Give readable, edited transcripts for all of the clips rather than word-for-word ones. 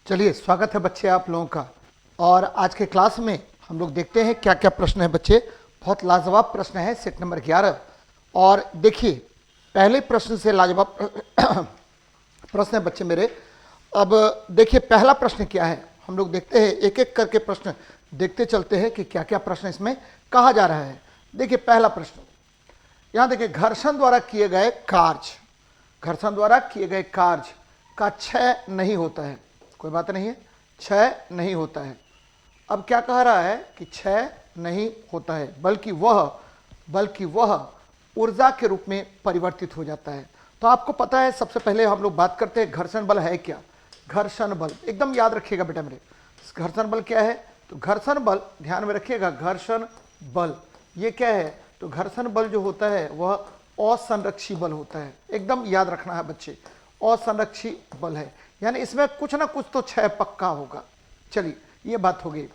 चलिए, स्वागत है बच्चे आप लोगों का। और आज के क्लास में हम लोग देखते हैं क्या क्या प्रश्न है बच्चे। बहुत लाजवाब प्रश्न है सेट नंबर 11। और देखिए, पहले प्रश्न से लाजवाब प्रश्न है बच्चे मेरे। अब देखिए पहला प्रश्न क्या है, हम लोग देखते हैं एक एक करके प्रश्न देखते चलते हैं कि क्या क्या प्रश्न इसमें कहा जा रहा है। देखिए पहला प्रश्न, यहाँ देखिए, घर्षण द्वारा किए गए कार्य, घर्षण द्वारा किए गए कार्य का क्षय नहीं होता है। कोई बात नहीं है, क्षय नहीं होता है। अब क्या कह रहा है कि क्षय नहीं होता है, बल्कि वह ऊर्जा के रूप में परिवर्तित हो जाता है। तो आपको पता है, सबसे पहले हम लोग बात करते हैं घर्षण बल है क्या। घर्षण बल एकदम याद रखिएगा बेटा मेरे, घर्षण बल क्या है। तो घर्षण बल ध्यान में रखिएगा, घर्षण बल ये क्या है। तो घर्षण बल जो होता है वह असंरक्षी बल होता है। एकदम याद रखना है बच्चे, असंरक्षी बल है, यानी इसमें कुछ ना कुछ तो क्षय पक्का होगा। चलिए ये बात हो गई।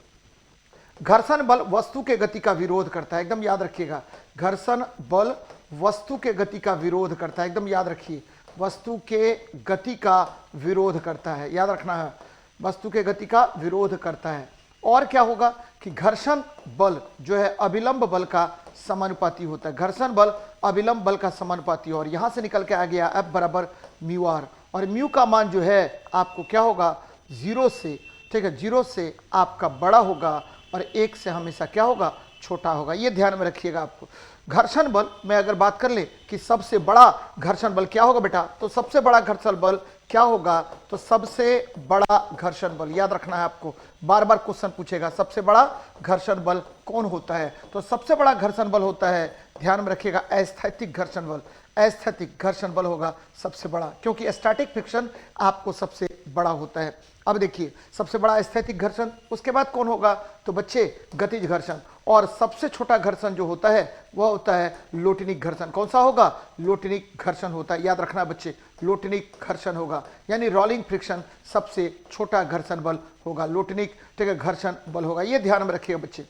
घर्षण बल वस्तु के गति का विरोध करता है, एकदम याद रखिएगा। घर्षण बल वस्तु के गति का विरोध करता है, एकदम याद रखिए, वस्तु के गति का विरोध करता है, याद रखना है, वस्तु के गति का विरोध करता है। और क्या होगा कि घर्षण बल जो है अभिलंब बल का समानुपाती होता है। घर्षण बल अभिलंब बल का समानुपाती, और यहां से निकल के आ गया F बराबर म्यू आर। और म्यू का मान जो है आपको क्या होगा, 0 से, ठीक है, 0 से आपका बड़ा होगा और 1 से हमेशा क्या होगा, छोटा होगा। ये ध्यान में रखिएगा आपको। घर्षण बल में अगर बात कर ले कि सबसे बड़ा घर्षण बल क्या होगा बेटा, तो सबसे बड़ा घर्षण बल क्या होगा, तो सबसे बड़ा घर्षण बल, याद रखना है आपको, बार बार क्वेश्चन पूछेगा सबसे बड़ा घर्षण बल कौन होता है। तो सबसे बड़ा घर्षण बल होता है, ध्यान में रखिएगा, अस्थैतिक घर्षण बल। अस्थैतिक घर्षण बल होगा सबसे बड़ा, क्योंकि स्टैटिक फ्रिक्शन आपको सबसे बड़ा होता है। अब देखिए, सबसे बड़ा अस्थैतिक घर्षण, उसके बाद कौन होगा, तो बच्चे गतिज घर्षण। और सबसे छोटा घर्षण जो होता है वह होता है लोटिनिक घर्षण। कौन सा होगा, लोटिनिक घर्षण होता है, याद रखना बच्चे, लोटिनिक घर्षण होगा, यानी रोलिंग फ्रिक्शन सबसे छोटा घर्षण बल होगा, लोटिनिक, ठीक है, घर्षण बल होगा। ये ध्यान में रखिएगा बच्चे,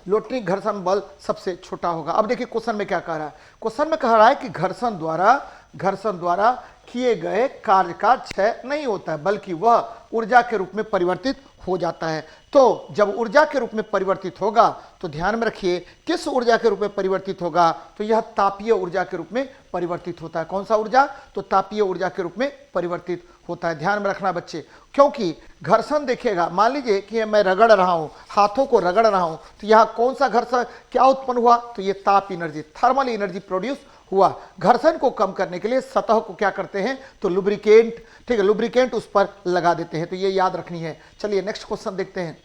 लोटिनिक घर्षण बल सबसे छोटा होगा। अब देखिए क्वेश्चन में क्या कह रहा है, क्वेश्चन में कह रहा है कि घर्षण द्वारा किए गए कार्य का क्षय नहीं होता है, बल्कि वह ऊर्जा के रूप में परिवर्तित हो जाता है। तो जब ऊर्जा के रूप में परिवर्तित होगा, तो ध्यान में रखिए किस ऊर्जा के रूप में परिवर्तित होगा, तो यह तापीय ऊर्जा के रूप में परिवर्तित होता है। कौन सा ऊर्जा, तो तापीय ऊर्जा के रूप में परिवर्तित होता है। ध्यान में रखना बच्चे, क्योंकि घर्षण देखिएगा, मान लीजिए कि मैं रगड़ रहा हूं, हाथों को रगड़ रहा हूं, तो यहाँ कौन सा घर्षण क्या उत्पन्न हुआ, तो ये ताप एनर्जी, थर्मल एनर्जी प्रोड्यूस हुआ। घर्षण को कम करने के लिए सतह को क्या करते हैं, तो लुब्रिकेंट, ठीक है, लुब्रिकेंट उस पर लगा देते हैं। तो ये याद रखनी है। चलिए नेक्स्ट क्वेश्चन देखते हैं।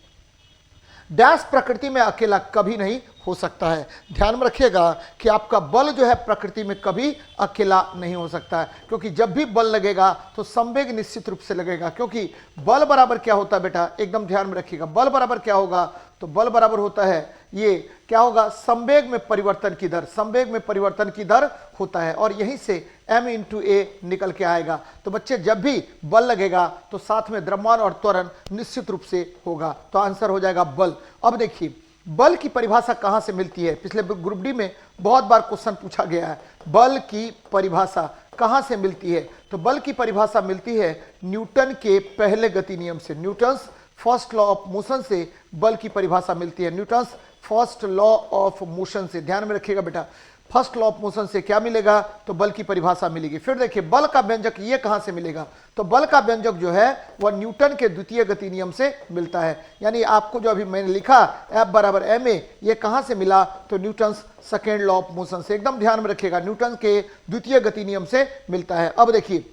डैश प्रकृति में अकेला कभी नहीं हो सकता है। ध्यान में रखिएगा कि आपका बल जो है प्रकृति में कभी अकेला नहीं हो सकता है, क्योंकि जब भी बल लगेगा तो संवेग निश्चित रूप से लगेगा। क्योंकि बल बराबर क्या होता है बेटा, एकदम ध्यान में रखिएगा, बल बराबर क्या होगा, तो बल बराबर होता है, ये क्या होगा, संवेग में परिवर्तन की दर, संवेग में परिवर्तन की दर होता है। और यहीं से m इंटू ए निकल के आएगा। तो बच्चे जब भी बल लगेगा तो साथ में द्रव्यमान और त्वरण निश्चित रूप से होगा, तो आंसर हो जाएगा बल। अब देखिए बल की परिभाषा कहां से मिलती है, पिछले ग्रुप डी में बहुत बार क्वेश्चन पूछा गया है, बल की परिभाषा कहां से मिलती है। तो बल की परिभाषा मिलती है न्यूटन के पहले गति नियम से, Newton's first law of motion से बल की परिभाषा मिलती है, Newton's first law of motion से। ध्यान में रखिएगा बेटा, फर्स्ट लॉ ऑफ मोशन से क्या मिलेगा, तो बल की परिभाषा मिलेगी। फिर देखिए बल का व्यंजक ये कहां से मिलेगा, तो बल का व्यंजक जो है वह न्यूटन के द्वितीय गति नियम से मिलता है। यानी आपको जो अभी मैंने लिखा F बराबर ma, ये कहां से मिला, तो Newton's second law of motion से। एकदम ध्यान में रखिएगा, न्यूटन के द्वितीय गति नियम से मिलता है। अब देखिए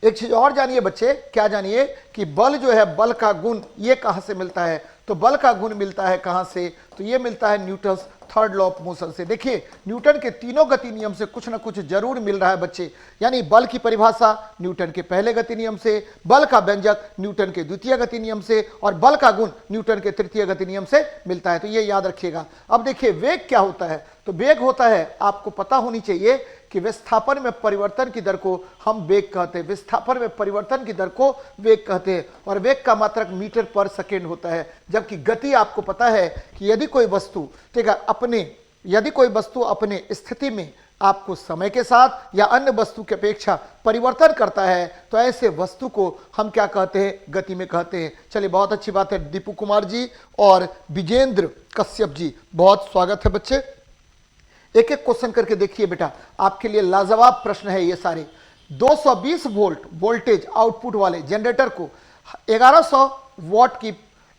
एक चीज और जानिए बच्चे, क्या जानिए कि बल जो है, बल का गुण ये कहां से मिलता है, तो बल का गुण मिलता है कहां से, तो ये मिलता है Newton's third law of motion से। देखिए न्यूटन के तीनों गति नियम से कुछ ना कुछ जरूर मिल रहा है बच्चे, यानी बल की परिभाषा न्यूटन के पहले गति नियम से, बल का व्यंजक न्यूटन के द्वितीय गति नियम से, और बल का गुण न्यूटन के तृतीय गति नियम से मिलता है। तो ये याद रखिएगा। अब देखिए वेग क्या होता है, तो वेग होता है, आपको पता होनी चाहिए कि विस्थापन में परिवर्तन की दर को हम वेग कहते हैं, विस्थापन में परिवर्तन की दर को वेग कहते हैं। और वेग का मात्रक मीटर पर सेकेंड होता है, जबकि गति आपको पता है कि यदि कोई वस्तु, ठीक है, यदि कोई वस्तु अपने स्थिति में आपको समय के साथ या अन्य वस्तु की अपेक्षा परिवर्तन करता है तो ऐसे वस्तु को हम क्या कहते हैं, गति में कहते हैं। चलिए बहुत अच्छी बात है, दीपू कुमार जी और विजेंद्र कश्यप जी, बहुत स्वागत है बच्चे। एक एक क्वेश्चन करके देखिए बेटा, आपके लिए लाजवाब प्रश्न है ये सारे। 220 वोल्ट वोल्टेज आउटपुट वाले जनरेटर को 1100 वॉट की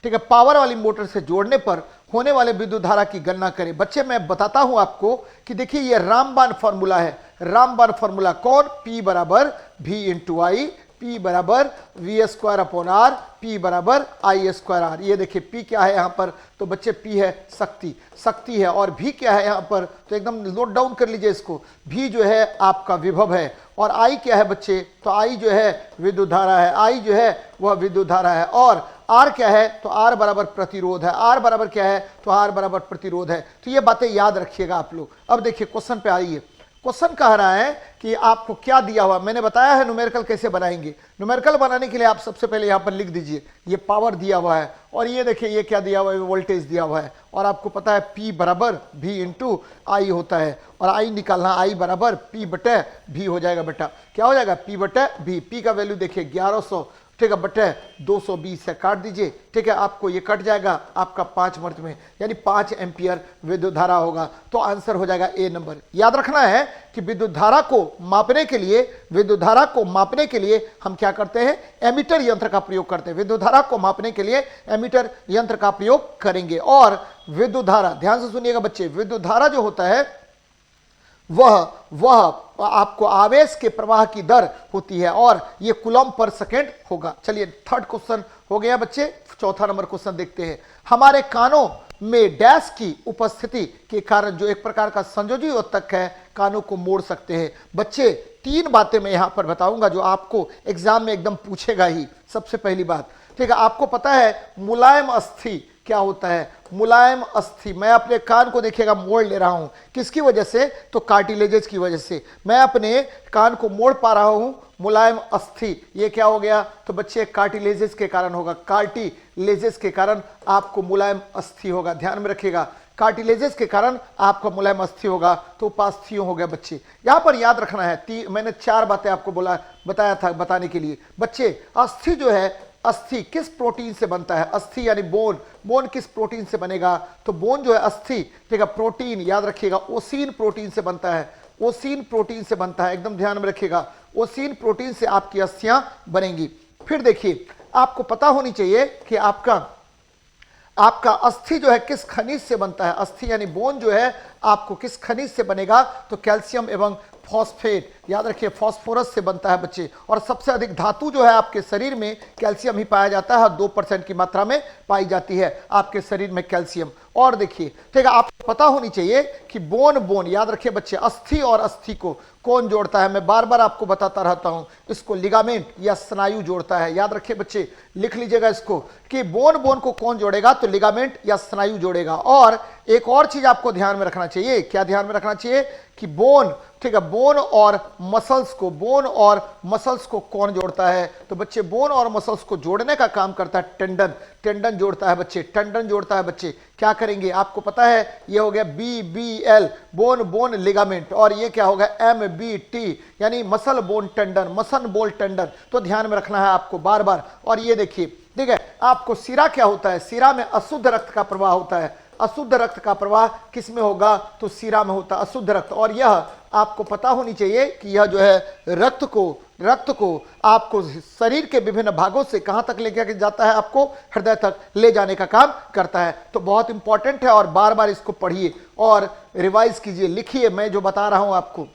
ठीक है पावर वाली मोटर से जोड़ने पर होने वाले विद्युत धारा की गणना करें। बच्चे मैं बताता हूं आपको कि देखिए ये रामबाण फॉर्मूला है। रामबाण फॉर्मूला कौन, P बराबर V इंटू आई, P बराबर V square upon R, P बराबर आई स्क्वायर आर। ये देखिए P क्या है यहाँ पर, तो बच्चे P है शक्ति, शक्ति है। और V क्या है यहाँ पर, तो एकदम नोट डाउन कर लीजिए इसको। V जो है आपका विभव है। और I क्या है बच्चे, तो I जो है विद्युत धारा है, I जो है वह विद्युत धारा है। और R क्या है, तो R बराबर प्रतिरोध है। R बराबर क्या है, तो R बराबर प्रतिरोध है। तो ये बातें याद रखिएगा आप लोग। अब देखिए क्वेश्चन पे आइए। क्वेश्चन कह रहा है कि आपको क्या दिया हुआ, मैंने बताया है न्यूमेरिकल कैसे बनाएंगे। न्यूमेरिकल बनाने के लिए आप सबसे पहले यहाँ पर लिख दीजिए ये पावर दिया हुआ है, और ये देखिए ये क्या दिया हुआ है, वोल्टेज दिया हुआ है। और आपको पता है P बराबर V इंटू आई होता है, और आई निकालना, आई बराबर P बटे V हो जाएगा बेटा। क्या हो जाएगा, P बटे V। P का वैल्यू देखिए 1100 ठीक है बटे 220 से काट दीजिए, ठीक है आपको ये कट जाएगा आपका 5 वर्ग में, यानी 5 एम्पियर विद्युत धारा होगा। तो आंसर हो जाएगा ए नंबर। याद रखना है कि विद्युत धारा को मापने के लिए, विद्युत धारा को मापने के लिए हम क्या करते हैं, एमीटर यंत्र का प्रयोग करते हैं। विद्युत धारा को मापने के लिए एमीटर यंत्र का प्रयोग करेंगे। और विद्युत धारा, ध्यान से सुनिएगा बच्चे, विद्युत धारा जो होता है वह आपको आवेश के प्रवाह की दर होती है, और ये कूलम पर सेकेंड होगा। चलिए थर्ड क्वेश्चन हो गया बच्चे। चौथा नंबर क्वेश्चन देखते हैं। हमारे कानों में डैश की उपस्थिति के कारण जो एक प्रकार का संयोजी उत्तक है, कानों को मोड़ सकते हैं। बच्चे 3 बातें मैं यहां पर बताऊंगा जो आपको एग्जाम में एकदम पूछेगा ही। सबसे पहली बात, ठीक है आपको पता है मुलायम अस्थि क्या होता है, मुलायम अस्थि। मैं अपने कान को देखिएगा मोड़ ले रहा हूं, किसकी वजह से, तो कार्टिलेजेस की वजह से मैं अपने कान को मोड़ पा रहा हूं, मुलायम अस्थि। ये क्या हो गया, तो बच्चे कार्टिलेजेस के कारण होगा, कार्टिलेजेस के कारण आपको मुलायम अस्थि होगा। ध्यान में रखिएगा, कार्टिलेजेस के कारण आपका मुलायम अस्थि होगा, तो उपास्थियों हो गया बच्चे। यहां पर याद रखना है, मैंने 4 बातें आपको बताया था बताने के लिए। बच्चे अस्थि जो है, अस्थि किस प्रोटीन से बनता है, अस्थि यानी बोन, बोन किस प्रोटीन से बनेगा, तो बोन जो है अस्थि ठीक है प्रोटीन, याद रखिएगा ओसीन प्रोटीन से बनता है, ओसीन प्रोटीन से बनता है, एकदम ध्यान में रखिएगा, ओसीन प्रोटीन से आपकी अस्थियां बनेंगी। फिर देखिए आपको पता होनी चाहिए कि आपका अस्थि जो है किस खनिज से बनता है, अस्थि यानी बोन जो है आपको किस खनिज से बनेगा, तो कैल्शियम एवं फॉस्फेट, याद रखिए फॉस्फोरस से बनता है बच्चे। और सबसे अधिक धातु जो है आपके शरीर में कैल्शियम ही पाया जाता है, 2% की मात्रा में पाई जाती है आपके शरीर में कैल्शियम। और देखिए ठीक है आपको पता होनी चाहिए कि बोन, याद रखिए बच्चे, अस्थि और अस्थि को कौन जोड़ता है, मैं बार बार आपको बताता रहता हूं, इसको लिगामेंट या स्नायु जोड़ता है। याद रखिए बच्चे, लिख लीजिएगा इसको कि बोन को कौन जोड़ेगा, तो लिगामेंट या स्नायु जोड़ेगा। और एक और चीज आपको ध्यान में रखना चाहिए, क्या ध्यान में रखना चाहिए कि बोन, ठीक है बोन और मसल्स को, बोन और मसल्स को कौन जोड़ता है, तो बच्चे बोन और मसल्स को जोड़ने का काम करता है टेंडन, टेंडन जोड़ता है बच्चे, टेंडन जोड़ता है बच्चे। क्या करेंगे आपको पता है, ये हो गया BBL बोन लिगामेंट, और ये क्या होगा MBT यानी muscle bone tendon, muscle bone tendon. तो ध्यान में रखना है आपको बार बार। और ये देखिए ठीक है आपको सिरा क्या होता है, सिरा में अशुद्ध रक्त का प्रवाह होता है, अशुद्ध रक्त का प्रवाह किस में होगा, तो सिरा में होता है अशुद्ध रक्त। और यह आपको पता होनी चाहिए कि यह जो है रक्त को आपको शरीर के विभिन्न भागों से कहां तक लेकर जाता है, आपको हृदय तक ले जाने का काम करता है। तो बहुत इंपॉर्टेंट है, और बार बार इसको पढ़िए और रिवाइज कीजिए, लिखिए मैं जो बता रहा हूं आपको।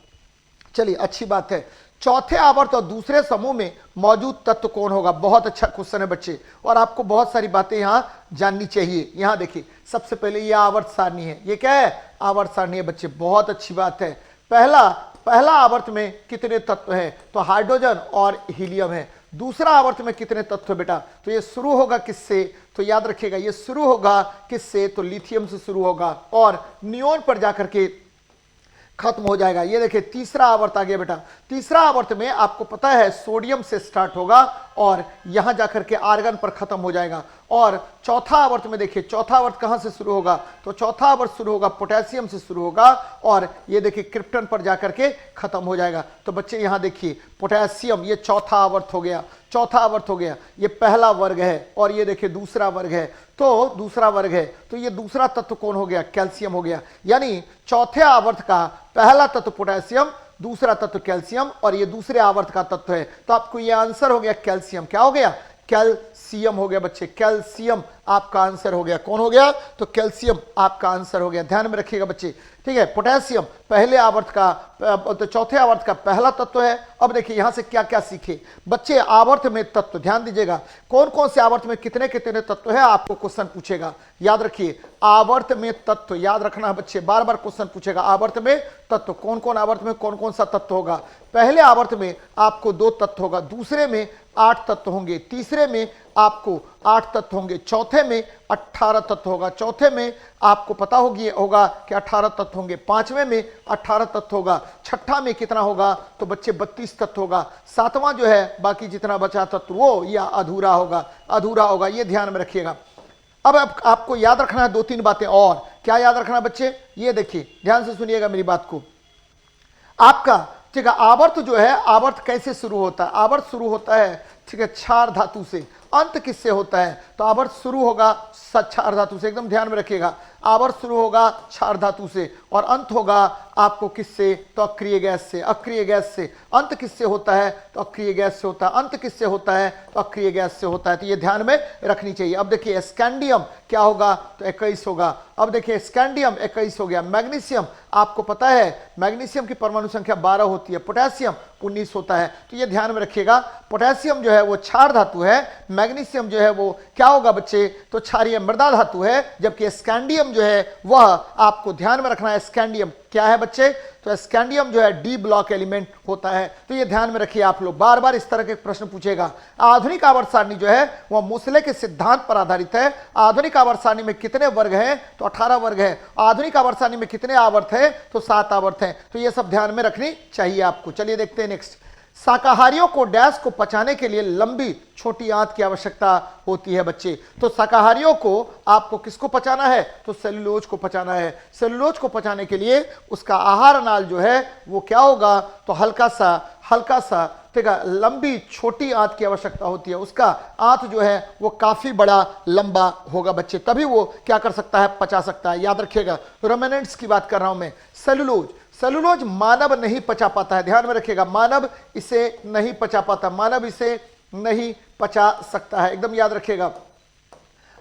चलिए अच्छी बात है। चौथे आवर्त और दूसरे समूह में मौजूद तत्व कौन होगा, बहुत अच्छा क्वेश्चन है बच्चे, और आपको बहुत सारी बातें यहां जाननी चाहिए। यहां देखिए सबसे पहले ये आवर्त सारणी है, ये क्या है, आवर्त सारणी है बच्चे, बहुत अच्छी बात है। पहला आवर्त में कितने तत्व हैं, तो हाइड्रोजन और हीलियम है। दूसरा आवर्त में कितने तत्व बेटा, तो ये शुरू होगा किससे, तो याद रखिएगा ये शुरू होगा किससे, तो लिथियम से शुरू होगा, और नियोन पर जाकर के खत्म हो जाएगा। ये देखिए तीसरा आवर्त आ गया बेटा। तीसरा आवर्त में आपको पता है सोडियम से स्टार्ट होगा और यहां जाकर के आर्गन पर खत्म हो जाएगा। और चौथा आवर्त में देखिए, चौथा आवर्त कहां से शुरू होगा, तो चौथा आवर्त शुरू होगा पोटेशियम से शुरू होगा और ये देखिए क्रिप्टन पर जाकर के खत्म हो जाएगा। तो बच्चे यहां देखिए पोटेशियम, ये चौथा आवर्त हो गया, चौथा आवर्त हो गया, ये पहला वर्ग है और ये देखिए दूसरा वर्ग है, तो दूसरा वर्ग है, तो ये दूसरा तत्व कौन हो गया, कैल्शियम हो गया। यानी चौथे आवर्त का पहला तत्व पोटेशियम, दूसरा तत्व कैल्शियम और ये दूसरे आवर्त का तत्व है। तो आपको ये आंसर हो गया कैल्शियम। क्या हो गया, कैल्शियम हो गया बच्चे, कैल्शियम आपका आंसर हो गया। कौन हो गया, तो कैल्शियम आपका आंसर हो गया। ध्यान में रखिएगा बच्चे, ठीक है। पोटेशियम पहले आवर्त का, तो चौथे आवर्त का पहला तत्व है। अब देखिए यहां से क्या क्या सीखे बच्चे, आवर्त में तत्व, ध्यान दीजिएगा कौन कौन से आवर्त में कितने कितने तत्व है, आपको क्वेश्चन पूछेगा, याद रखिए आवर्त में तत्व, याद रखना है बच्चे, बार बार क्वेश्चन पूछेगा आवर्त में तत्व, कौन कौन आवर्त में कौन कौन सा तत्व होगा। पहले आवर्त में आपको 2 तत्व होगा, दूसरे में 8 तत्व होंगे, तीसरे में आपको 8 तत्व होंगे, चौथे में 18 तत्व होगा, चौथे में आपको पता होगा कि 18 तत्व होंगे, पांचवें में 18 तत्व होगा, छठा में कितना होगा, तो बच्चे 32 तत्व होगा, सातवां जो है बाकी जितना बचा तत्व वो या अधूरा होगा, अधूरा होगा, ये ध्यान में रखिएगा। अब आपको याद रखना है 2-3 बातें और। क्या याद रखना है बच्चे, ये देखिए ध्यान से सुनिएगा मेरी बात को। आपका ठीक है आवर्त जो है, आवर्त कैसे शुरू होता है, आवर्त शुरू होता है ठीक है क्षार धातु से। अंत किससे होता है, तो आवर्त शुरू होगा क्षार धातु से, एकदम ध्यान में रखिएगा। आवर्त शुरू होगा क्षार धातु से और अंत होगा आपको किससे, तो अक्रिय गैस से, अक्रिय गैस से। अंत किससे होता है, तो अक्रिय गैस से होता है, अंत किससे होता है, तो अक्रिय गैस से होता है। तो ये ध्यान में रखनी चाहिए। अब देखिए स्कैंडियम क्या होगा, तो 21 होगा। अब देखिए स्कैंडियम 21 हो गया। मैग्नीशियम आपको पता है मैग्नीशियम की परमाणु संख्या 12 होती है, पोटेशियम 19 होता है। तो ये ध्यान में रखिएगा, पोटेशियम जो है वो क्षार धातु है, मैग्नीशियम जो है वो क्या होगा बच्चे, तो क्षारीय मृदा धातु है, जबकि स्कैंडियम जो है वह आपको ध्यान में रखना है, स्कैंडियम क्या है बच्चे, तो स्कैंडियम जो है डी ब्लॉक एलिमेंट होता है। तो ये ध्यान में रखिए आप लोग, बार बार इस तरह के प्रश्न पूछेगा। आधुनिक आवर्त सारणी जो है वह मोसले के सिद्धांत पर आधारित है। आधुनिक आवर्त सारणी में कितने वर्ग हैं, तो 18 वर्ग है। आधुनिक आवर्त सारणी में कितने आवर्त है, तो 7 आवर्त है। तो ये सब ध्यान में रखनी चाहिए आपको। चलिए देखते हैं नेक्स्ट। शाकाहारियों को डैश को पचाने के लिए लंबी छोटी आंत की आवश्यकता होती है बच्चे। तो शाकाहारियों को आपको किसको पचाना है, तो सेलुलोज को पचाना है। सेलुलोज को पचाने के लिए उसका आहार नाल जो है वो क्या होगा, तो हल्का सा ठीक है लंबी छोटी आंत की आवश्यकता होती है। उसका आंत जो है वो काफी बड़ा लंबा होगा बच्चे, तभी वो क्या कर सकता है, पचा सकता है। याद रखिएगा रोमेनेंट्स की बात कर रहा हूं मैं। सेलुलोज मानव नहीं पचा पाता है, ध्यान में रखिएगा, मानव इसे नहीं पचा पाता, मानव इसे नहीं पचा सकता है, एकदम याद रखिएगा,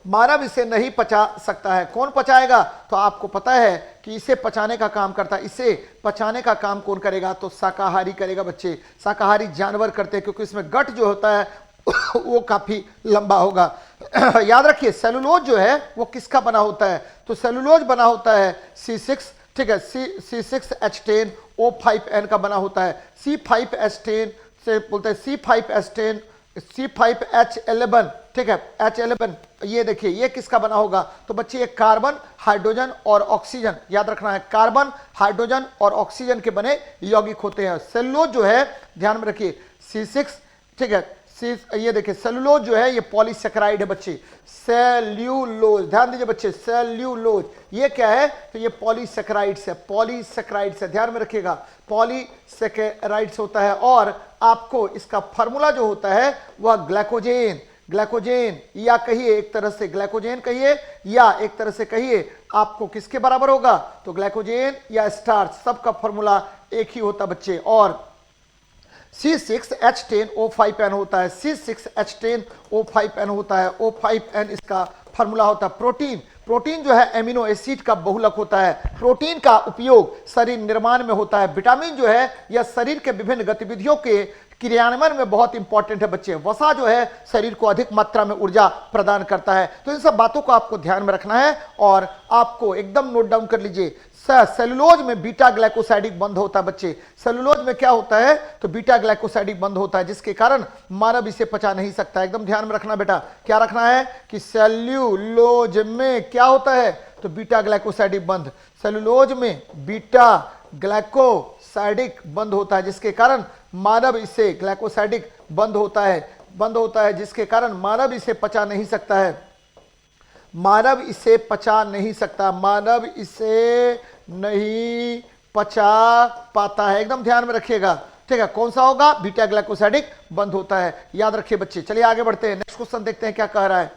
मानव इसे नहीं पचा सकता है। कौन पचाएगा, तो आपको पता है कि इसे पचाने का काम करता है, इसे पचाने का काम कौन करेगा, तो शाकाहारी करेगा बच्चे। शाकाहारी जानवर करते हैं क्योंकि इसमें गट जो होता है वो काफी लंबा होगा। याद रखिए सेलुलोज जो है वो किसका बना होता है, तो सेलुलोज बना होता है C6 ठीक है C6H10O5N का बना होता है। C5H10 से बोलते हैं C5H10 C5H11 ठीक है H11। ये देखिए ये किसका बना होगा, तो बच्चे ये कार्बन हाइड्रोजन और ऑक्सीजन, याद रखना है कार्बन हाइड्रोजन और ऑक्सीजन के बने यौगिक होते हैं। सेलुलोज जो है ध्यान में रखिए C6 ठीक है ये देखिए सेलुलोज जो है ये पॉलीसेकेराइड है बच्चे, सेल्यूलोज, ध्यान दीजिए बच्चे सेल्यूलोज ये क्या है, तो ये पॉलीसेकेराइड्स है, पॉलीसेकेराइड्स है, ध्यान में रखिएगा पॉलीसेकेराइड्स होता है। और आपको इसका फार्मूला जो होता है वह ग्लाइकोजेन या कहिए एक तरह से ग्लाइकोजेन कहिए या एक तरह से कहिए आपको किसके बराबर होगा, तो ग्लाइकोजेन या स्टार्च, सबका फार्मूला एक ही होता बच्चे। और C6H10O5N होता है, C6H10O5N होता है, O5N इसका फार्मूला होता है। प्रोटीन जो है एमिनो एसिड का बहुलक होता है। प्रोटीन का उपयोग शरीर निर्माण में होता है। विटामिन जो है यह शरीर के विभिन्न गतिविधियों के क्रियान्वयन में बहुत इंपॉर्टेंट है बच्चे। वसा जो है शरीर को अधिक मात्रा में ऊर्जा प्रदान करता है। तो इन सब बातों को आपको ध्यान में रखना है और आपको एकदम नोट डाउन कर लीजिए। सेलुलोज में बीटा ग्लाइकोसाइडिक बंध होता है बच्चे। सेलुलोज में क्या होता है, तो बीटा ग्लाइकोसाइडिक बंध होता है, जिसके कारण मानव इसे पचा नहीं सकता। एकदम ध्यान में रखना बेटा, क्या रखना है कि सेल्यूलोज में क्या होता है, तो बीटा ग्लाइकोसाइडिक बंध। सेलुलोज में बीटा ग्लाइकोसाइडिक बंध होता है, जिसके कारण मानव इसे ग्लाइकोसाइडिक बंध होता है जिसके कारण मानव इसे पचा नहीं सकता है। मानव इसे पचा नहीं सकता, मानव इसे नहीं पचा पाता है। एकदम ध्यान में रखिएगा, ठीक है। कौन सा होगा? बीटा ग्लाइकोसाइडिक बंद होता है, याद रखिए बच्चे। चलिए आगे बढ़ते हैं, नेक्स्ट क्वेश्चन देखते हैं क्या कह रहा है।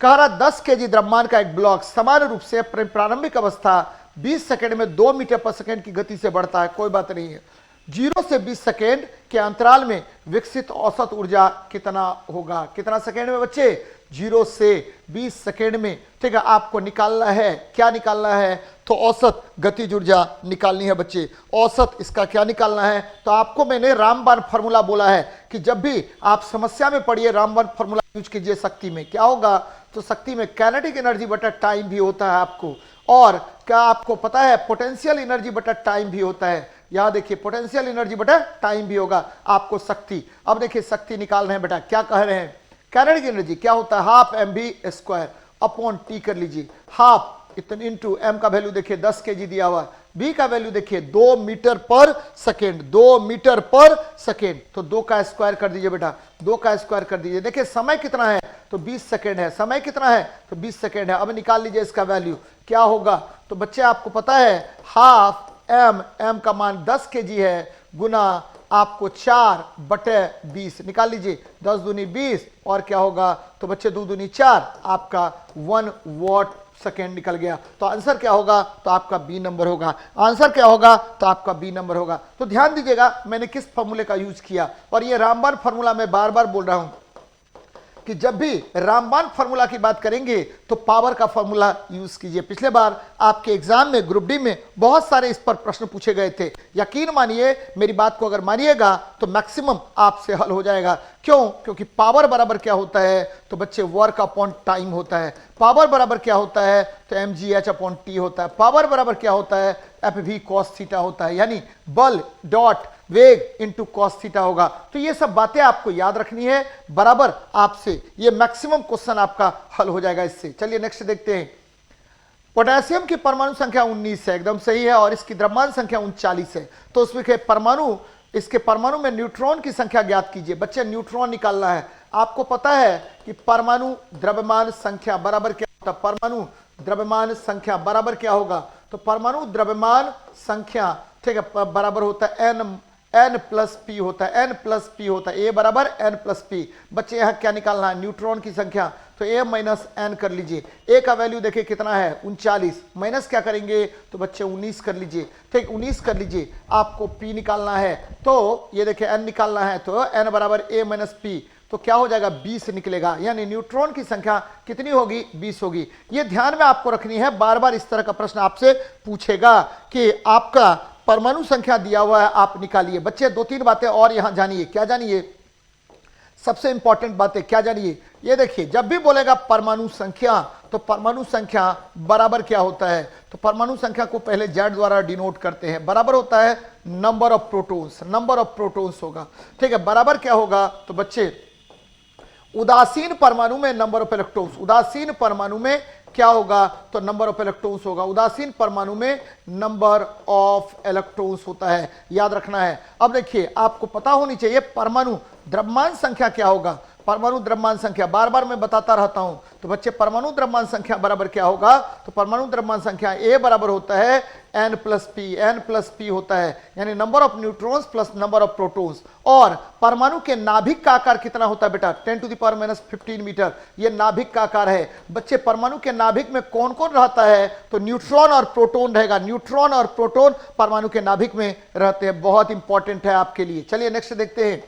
कह रहा 10 केजी द्रव्यमान का एक ब्लॉक समान रूप से प्रारंभिक अवस्था 20 सेकंड में 2 मीटर पर सेकंड की गति से बढ़ता है। कोई बात नहीं है। 0 से 20 सेकंड के अंतराल में विकसित औसत ऊर्जा कितना होगा? कितना सेकंड में बच्चे? 0 से 20 सेकंड में, ठीक है। आपको निकालना है, क्या निकालना है? तो औसत गतिज ऊर्जा निकालनी है बच्चे। औसत इसका क्या निकालना है? तो आपको मैंने रामबाण फार्मूला बोला है कि जब भी आप समस्या में पढ़िए रामबाण फार्मूला यूज कीजिए। शक्ति में क्या होगा? तो शक्ति में काइनेटिक एनर्जी बटा टाइम भी होता है आपको, और क्या आपको पता है पोटेंशियल एनर्जी बटा टाइम भी होता है। यहां देखिए पोटेंशियल एनर्जी बटा टाइम भी होगा आपको शक्ति। अब देखिए शक्ति निकाल रहे हैं बेटा, क्या कह रहे हैं? काइनेटिक एनर्जी क्या होता है? हाफ mv² अपॉन टी कर लीजिए। हाफ इतने इंटू m का वैल्यू देखिए 10 केजी दिया हुआ, b का वैल्यू देखिए 2 मीटर पर सेकेंड, 2 मीटर पर सेकेंड। तो 2 का स्क्वायर कर दीजिए बेटा, 2 का स्क्वायर कर दीजिए। देखिए समय कितना है? तो 20 सेकेंड है। समय कितना है? तो 20 सेकेंड है। अब निकाल लीजिए इसका वैल्यू क्या होगा। तो बच्चे आपको पता है हाफ m का मान 10 केजी है, गुना आपको 4/20 निकाल लीजिए। 10 दूनी 20 और क्या होगा? तो बच्चे 2 दूनी 4, आपका 1 वॉट सेकेंड निकल गया। तो आंसर क्या होगा? तो आपका बी नंबर होगा। आंसर क्या होगा? तो आपका बी नंबर होगा। तो ध्यान दीजिएगा मैंने किस फॉर्मूले का यूज किया, और ये रामबाण फॉर्मूला मैं बार बार बोल रहा हूं कि जब भी रामबाण फार्मूला की बात करेंगे तो पावर का फार्मूला यूज कीजिए। पिछले बार आपके एग्जाम में ग्रुप डी में बहुत सारे इस पर प्रश्न पूछे गए थे। यकीन मानिए, मेरी बात को अगर मानिएगा तो मैक्सिमम आपसे हल हो जाएगा। क्यों? क्योंकि पावर बराबर क्या होता है? तो बच्चे वर्क अपॉन टाइम होता है। पावर बराबर क्या होता है? तो mgh अपॉन टी होता है। पावर बराबर क्या होता है? FV cos थीटा होता है, यानी बल डॉट वेग इंटू कॉस थीटा होगा। तो ये सब बातें आपको याद रखनी है बराबर। आपसे ये मैक्सिमम क्वेश्चन आपका हल हो जाएगा इससे। चलिए नेक्स्ट देखते हैं। पोटेशियम की परमाणु संख्या 19 है, एकदम सही है, और इसकी द्रव्यमान संख्या 39 है। तो उसमें के परमाणु, इसके परमाणु में न्यूट्रॉन की संख्या ज्ञात कीजिए। बच्चे न्यूट्रॉन निकालना है। आपको पता है कि परमाणु द्रव्यमान संख्या बराबर क्या होता है? परमाणु द्रव्यमान संख्या बराबर क्या होगा? तो परमाणु द्रव्यमान संख्या, ठीक है, बराबर होता है n प्लस पी होता है। n प्लस पी होता है, a बराबर n प्लस पी। बच्चे यहाँ क्या निकालना है? न्यूट्रॉन की संख्या। तो a माइनस एन कर लीजिए। a का वैल्यू देखिए कितना है? 39, माइनस क्या करेंगे? तो बच्चे 19 कर लीजिए, ठीक, 19 कर लीजिए। आपको p निकालना है, तो ये देखिए n निकालना है, तो n बराबर a माइनस पी। तो क्या हो जाएगा? 20 निकलेगा, यानी न्यूट्रॉन की संख्या कितनी होगी? 20 होगी। ये ध्यान में आपको रखनी है, बार बार इस तरह का प्रश्न आपसे पूछेगा कि आपका परमाणु संख्या दिया हुआ है, आप निकालिए। बच्चे 2-3 बातें और यहां जानिए। क्या जानिए? सबसे इंपॉर्टेंट बातें क्या जानिए? ये देखिए, जब भी बोलेगा परमाणु संख्या, तो परमाणु संख्या बराबर क्या होता है? तो परमाणु संख्या को पहले Z द्वारा डिनोट करते हैं। बराबर होता है number of protons, number of protons होगा, ठीक है। बराबर क्या होगा? तो बच्चे उदासीन परमाणु में नंबर ऑफ इलेक्ट्रॉन्स, उदासीन परमाणु में क्या होगा? तो नंबर ऑफ इलेक्ट्रॉन्स होगा। उदासीन परमाणु में नंबर ऑफ इलेक्ट्रॉन्स होता है, याद रखना है। अब देखिए, आपको पता होनी चाहिए परमाणु द्रव्यमान संख्या क्या होगा। परमाणु द्रव्यमान संख्या बार बार मैं बताता रहता हूं। तो बच्चे परमाणु द्रव्यमान संख्या बराबर क्या होगा? तो परमाणु द्रव्यमान संख्या a बराबर होता है n plus P. n plus P होता है, यानी number of neutrons plus number of protons. और परमाणु के नाभिक का आकार कितना होता है बेटा? 10⁻⁻15 मीटर ये नाभिक का आकार है। बच्चे परमाणु के नाभिक में कौन कौन रहता है? तो न्यूट्रॉन और प्रोटॉन रहेगा। न्यूट्रॉन और प्रोटॉन परमाणु के नाभिक में रहते हैं। बहुत इंपॉर्टेंट है आपके लिए। चलिए नेक्स्ट देखते हैं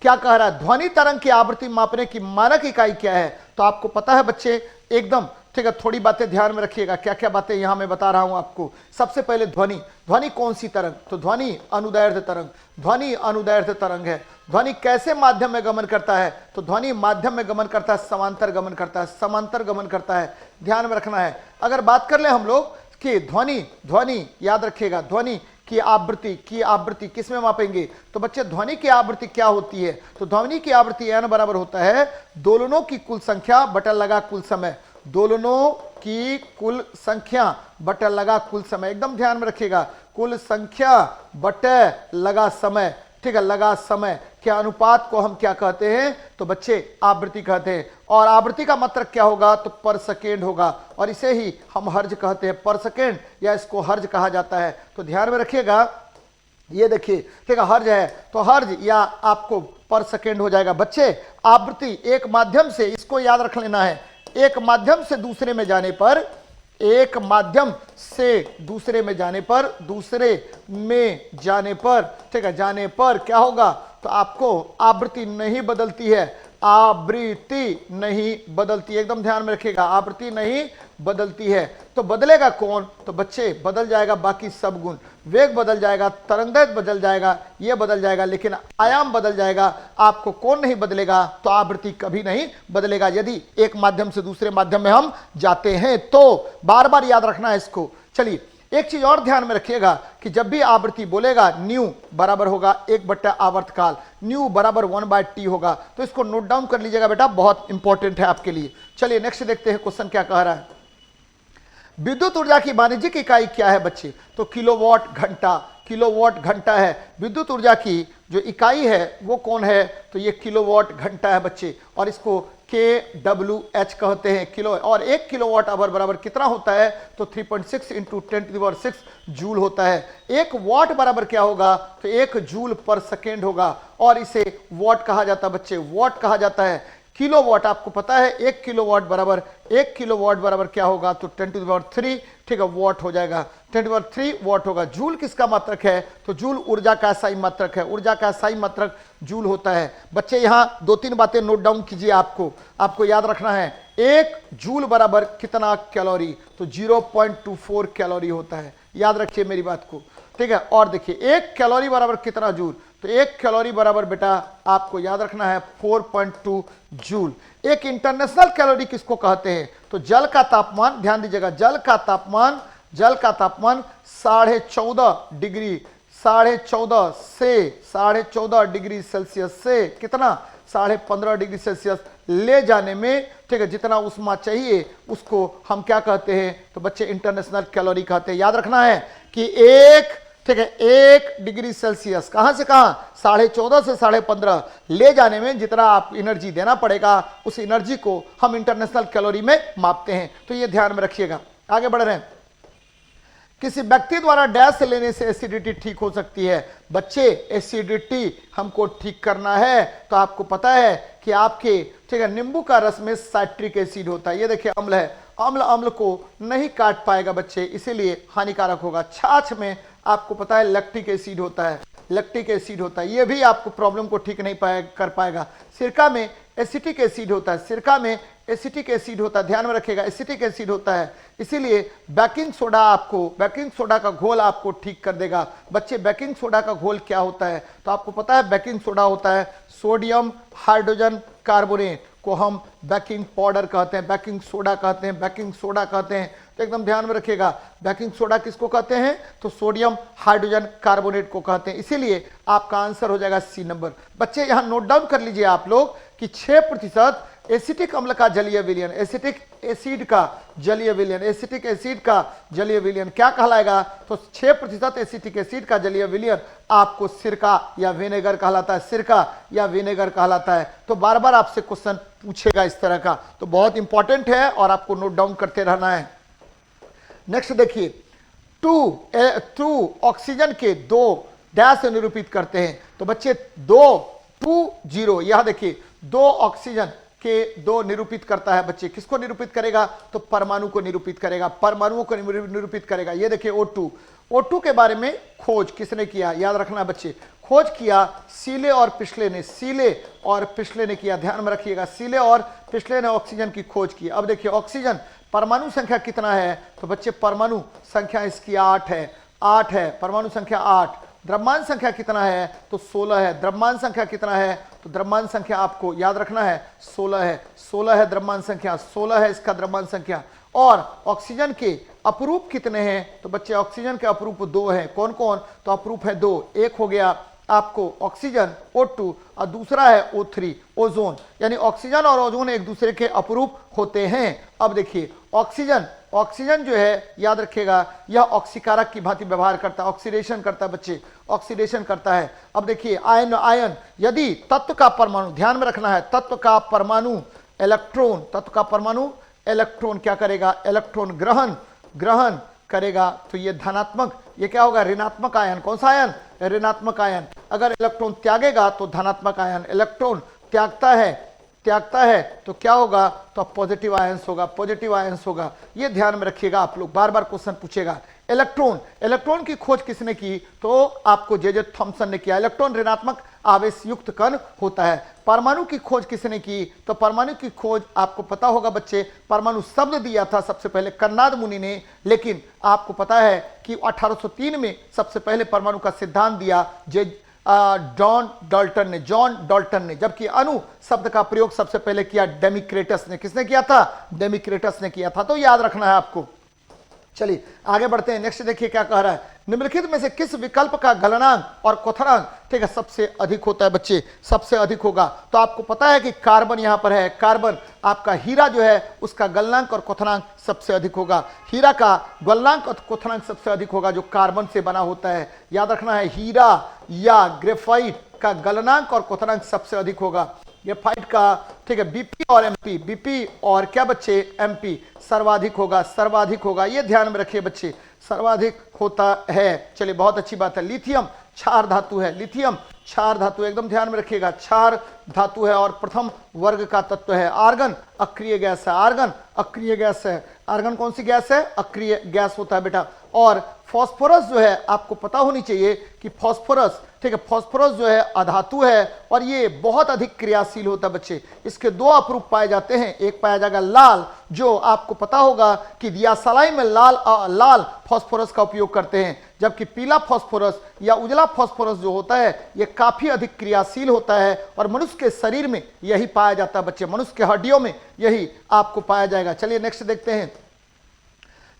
क्या कह रहा है। ध्वनि तरंग की आवृत्ति मापने की मानक इकाई क्या है? तो आपको पता है बच्चे, एकदम ठीक है। थोड़ी बातें ध्यान में रखिएगा, क्या क्या बातें यहां मैं बता रहा हूं आपको। सबसे पहले ध्वनि, ध्वनि कौन सी तरंग? तो ध्वनि अनुदैर्ध्य तरंग। ध्वनि अनुदैर्ध्य तरंग है। ध्वनि कैसे माध्यम में गमन करता है? तो ध्वनि माध्यम में गमन करता है, समांतर गमन करता है, समांतर गमन करता है। ध्यान में रखना है। अगर बात कर ले हम लोग कि ध्वनि याद रखिएगा, ध्वनि की आवृत्ति किस में मापेंगे? तो बच्चे ध्वनि की आवृत्ति क्या होती है? तो ध्वनि की आवृत्ति n बराबर होता है दोलनों की कुल संख्या बटा लगा कुल समय। दोलनों की कुल संख्या बटा लगा कुल समय, एकदम ध्यान में रखिएगा, कुल संख्या बटे लगा समय, ठीक है, लगा समय के अनुपात को हम क्या कहते हैं, तो बच्चे आवृत्ति कहते हैं। और आवृत्ति का मात्रक क्या होगा, तो पर सेकेंड होगा, और इसे ही हम हर्ज कहते हैं, पर सेकेंड, या इसको हर्ज कहा जाता है। तो ध्यान में रखिएगा, ये देखिए, ठीक है, हर्ज है तो हर्ज या आपको पर सेकेंड हो जाएगा। बच्चे आवृत्ति एक माध्यम से, इसको याद रख लेना है, एक माध्यम से दूसरे में जाने पर, एक माध्यम से दूसरे में जाने पर, दूसरे में जाने पर, ठीक है, जाने पर क्या होगा, तो आपको आवृत्ति नहीं बदलती है, आवृत्ति नहीं बदलती, एकदम ध्यान में रखिएगा, आवृत्ति नहीं बदलती है। तो बदलेगा कौन, तो बच्चे बदल जाएगा बाकी सब गुण, वेग बदल जाएगा, तरंगदैर्घ्य बदल जाएगा, ये बदल जाएगा, लेकिन आयाम बदल जाएगा। आपको कौन नहीं बदलेगा, तो आवृत्ति कभी नहीं बदलेगा यदि एक माध्यम से दूसरे माध्यम में हम जाते हैं। तो बार बार याद रखना है इसको। चलिए एक चीज और ध्यान में रखिएगा कि जब भी आवृत्ति बोलेगा, न्यू बराबर होगा 1/आवर्तकाल, न्यू बराबर 1/t होगा। तो इसको नोट डाउन कर लीजिएगा बेटा, बहुत इंपॉर्टेंट है आपके लिए। चलिए नेक्स्ट देखते हैं क्वेश्चन क्या कह रहा है। विद्युत ऊर्जा की वाणिज्यिक इकाई क्या है बच्चे, तो किलोवाट घंटा, किलोवाट घंटा है विद्युत ऊर्जा की जो इकाई है वो कौन है, तो ये किलोवाट घंटा है बच्चे, और इसको kWh कहते हैं किलो। और 1 किलोवाट आवर बराबर कितना होता है, तो 3.6 इंटू 10⁶ जूल होता है। 1 वाट बराबर क्या होगा, तो 1 जूल पर सेकेंड होगा, और इसे वाट कहा जाता है बच्चे, वाट कहा जाता है। किलोवाट आपको पता है, 1 किलोवाट बराबर, 1 किलोवाट बराबर क्या होगा, तो 10⁻3, ठीक है, वाट हो जाएगा, 10⁻3 वाट होगा। जूल किसका मात्रक है, तो जूल ऊर्जा का स्थायी मात्रक है, ऊर्जा का स्थायी मात्रक जूल होता है। बच्चे यहां 2-3 बातें नोट डाउन कीजिए, आपको याद रखना है। 1 जूल बराबर कितना कैलोरी, तो 0.24 कैलोरी होता है, याद रखिए मेरी बात को, ठीक है। और देखिए 1 कैलोरी बराबर कितना जूल, तो 1 कैलोरी बराबर बेटा आपको याद रखना है 4.2 जूल। एक इंटरनेशनल कैलोरी किसको कहते हैं, तो जल का तापमान, ध्यान दीजिएगा, जल का तापमान 14.5 डिग्री, 14.5 डिग्री सेल्सियस से कितना, 15.5 डिग्री सेल्सियस ले जाने में, ठीक है, जितना उष्मा चाहिए उसको हम क्या कहते हैं, तो बच्चे इंटरनेशनल कैलोरी कहते हैं। याद रखना है कि ठीक है, 1 डिग्री सेल्सियस कहां से कहां, 14.5 से 15.5 ले जाने में जितना आप एनर्जी देना पड़ेगा, उस एनर्जी को हम इंटरनेशनल कैलोरी में मापते हैं। तो ये ध्यान में रखिएगा। आगे बढ़ रहे हैं। किसी व्यक्ति द्वारा डैश लेने से एसिडिटी ठीक हो सकती है। बच्चे एसिडिटी हमको ठीक करना है, तो आपको पता है कि आपके, ठीक है, नींबू का रस में साइट्रिक एसिड होता है। ये देखिए अम्ल है, अम्ल को नहीं काट पाएगा बच्चे, इसीलिए हानिकारक होगा। छाछ में आपको पता है लैक्टिक एसिड होता है, लैक्टिक एसिड होता है, ये भी आपको प्रॉब्लम को ठीक नहीं कर पाएगा। सिरका में एसिटिक एसिड होता है, सिरका में एसिटिक एसिड होता है, ध्यान में रखिएगा, एसिटिक एसिड होता है, इसीलिए बेकिंग सोडा का घोल आपको ठीक कर देगा। बच्चे बेकिंग सोडा का घोल क्या होता है, तो आपको पता है बेकिंग सोडा होता है सोडियम हाइड्रोजन कार्बोनेट को हम बेकिंग पाउडर कहते हैं, बेकिंग सोडा कहते हैं, बेकिंग सोडा कहते हैं। तो एकदम ध्यान में रखिएगा, बेकिंग सोडा किसको कहते हैं, तो सोडियम हाइड्रोजन कार्बोनेट को कहते हैं। इसीलिए आपका आंसर हो जाएगा सी नंबर। बच्चे यहां नोट डाउन कर लीजिए आप लोग कि 6% एसिटिक अम्ल का जलीय विलयन, एसिटिक एसिड का जलीय विलयन, एसिटिक एसिड का जलीय विलयन क्या कहलाएगा, तो 6% एसिटिक एसिड का जलीय विलयन आपको सिरका या विनेगर कहलाता है, सिरका या विनेगर कहलाता है। तो बार बार आपसे क्वेश्चन पूछेगा इस तरह का, तो बहुत इंपॉर्टेंट है और आपको नोट डाउन करते रहना है। नेक्स्ट देखिए, टू ऑक्सीजन के 2 डैश से निरूपित करते हैं। तो बच्चे 2 यहां देखिए 2 ऑक्सीजन के 2 निरूपित करता है। बच्चे किसको निरूपित करेगा, तो परमाणु को निरूपित करेगा, परमाणुओं को निरूपित करेगा। ये देखिए O2 के बारे में खोज किसने किया, याद रखना बच्चे, खोज किया सीले और पिछले ने, सीले और पिछले ने किया, ध्यान में रखिएगा, सीले और पिछले ने ऑक्सीजन की खोज की। अब देखिए ऑक्सीजन परमाणु संख्या कितना है, तो बच्चे परमाणु संख्या इसकी 8 है, परमाणु संख्या 8। द्रव्यमान संख्या कितना है, तो 16 है। द्रव्यमान संख्या कितना है, तो द्रव्यमान संख्या आपको याद रखना है 16 है, 16 है द्रव्यमान संख्या, 16 है इसका द्रव्यमान संख्या। और ऑक्सीजन के अपरूप कितने हैं, तो बच्चे ऑक्सीजन के अपरूप 2 हैं। कौन कौन, तो अपरूप है 2, एक हो गया आपको ऑक्सीजन O2 और दूसरा है O3 ओजोन, यानी ऑक्सीजन और ओजोन एक दूसरे के अपरूप होते हैं। अब देखिए ऑक्सीजन, ऑक्सीजन जो है याद रखिएगा यह ऑक्सीकारक की भांति व्यवहार करता है, ऑक्सीडेशन करता है बच्चे, ऑक्सीडेशन करता है। अब देखिए आयन, आयन यदि तत्व का परमाणु, ध्यान में रखना है, तत्व का परमाणु इलेक्ट्रॉन, तत्व का परमाणु इलेक्ट्रॉन क्या करेगा, इलेक्ट्रॉन ग्रहण, ग्रहण करेगा तो ये धनात्मक, ये क्या होगा, ऋणात्मक आयन। कौन सा आयन, ऋणात्मक आयन। अगर इलेक्ट्रॉन त्यागेगा तो धनात्मक आयन, इलेक्ट्रॉन त्यागता है, त्यागता है तो क्या होगा, तो पॉजिटिव आयंस होगा, पॉजिटिव आयंस होगा। ये ध्यान में रखिएगा आप लोग, बार बार क्वेश्चन पूछेगा। इलेक्ट्रॉन, इलेक्ट्रॉन की खोज किसने की, तो आपको जे थॉमसन ने किया। इलेक्ट्रॉन ऋणात्मक आवेश युक्त कण होता है। परमाणु की खोज किसने की, तो परमाणु की खोज आपको पता होगा बच्चे, परमाणु शब्द दिया था सबसे पहले कन्नाद मुनि ने, लेकिन आपको पता है कि 1803 में सबसे पहले परमाणु का सिद्धांत दिया जॉन डाल्टन ने, जॉन डाल्टन ने, जबकि अणु शब्द का प्रयोग सबसे पहले किया डेमिक्रेटस ने। किसने किया था, डेमिक्रेटस ने किया था। तो याद रखना है आपको। चलिए आगे बढ़ते हैं, नेक्स्ट देखिए क्या कह रहा है, निम्नलिखित में से किस विकल्प का गलनांक और क्वथनांक ठीक है सबसे अधिक होता है बच्चे, सबसे अधिक होगा। तो आपको पता है कि कार्बन यहां पर है, कार्बन आपका हीरा जो है उसका गलनांक और क्वथनांक सबसे अधिक होगा। हीरा का गलनांक और क्वथनांक सबसे अधिक होगा जो कार्बन से बना होता है। याद रखना है, हीरा या ग्रेफाइट का गलनांक और क्वथनांक सबसे अधिक होगा। ग्रेफाइट का ठीक है बीपी और एमपी, बीपी और क्या बच्चे, एमपी सर्वाधिक होगा, सर्वाधिक होगा। ये ध्यान में रखिए बच्चे, सर्वाधिक होता है। चलिए बहुत अच्छी बात है। लिथियम क्षार धातु है, लिथियम क्षार धातु, एकदम ध्यान में रखिएगा, क्षार धातु है और प्रथम वर्ग का तत्व है। आर्गन अक्रिय गैस है, आर्गन अक्रिय गैस है। आर्गन कौन सी गैस है, अक्रिय गैस होता है बेटा। और फास्फोरस जो है आपको पता होनी चाहिए कि फास्फोरस ठीक है, फास्फोरस जो है अधातु है और ये बहुत अधिक क्रियाशील होता है बच्चे। इसके दो अपरूप पाए जाते हैं, एक पाया जाएगा लाल, जो आपको पता होगा कि दियासलाई में लाल फास्फोरस का उपयोग करते हैं, जबकि पीला फास्फोरस या उजला फास्फोरस जो होता है ये काफी अधिक क्रियाशील होता है और मनुष्य के शरीर में यही पाया जाता है बच्चे, मनुष्य के हड्डियों में यही आपको पाया जाएगा। चलिए नेक्स्ट देखते हैं,